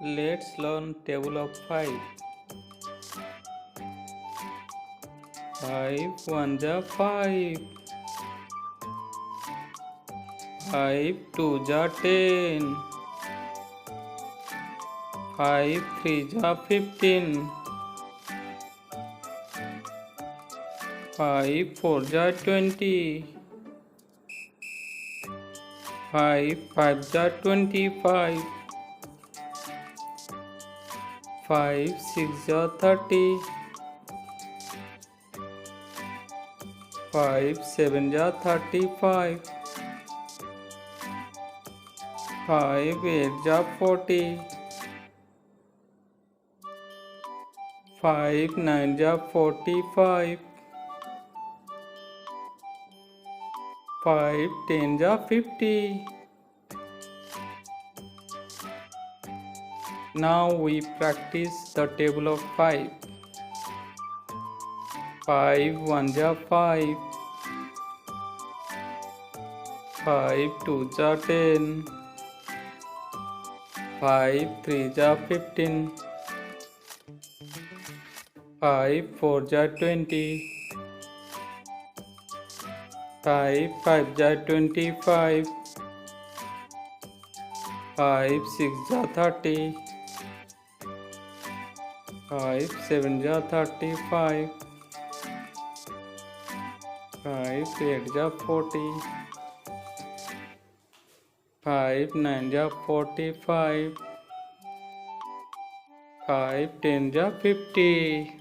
Let's learn table of 5. 5 1 ja 5. 5 2 ja 10. 5 3 ja 15. 5 4 ja 20. 5 5 ja 25. 5 6 ja 30. 5 7 ja 35. 5 8 ja 40. 5 9 ja 45. 5 10 ja 50. Now we practice the table of 5. 5 1 ja 5. 5 2 ja 10. 5 3 ja 15. 5 4 ja 20. 5 5 ja 25. 5 6 ja 30. 5 7 ja 35. 5 8 ja 40. 5 9 ja 45. 5 10 ja 50.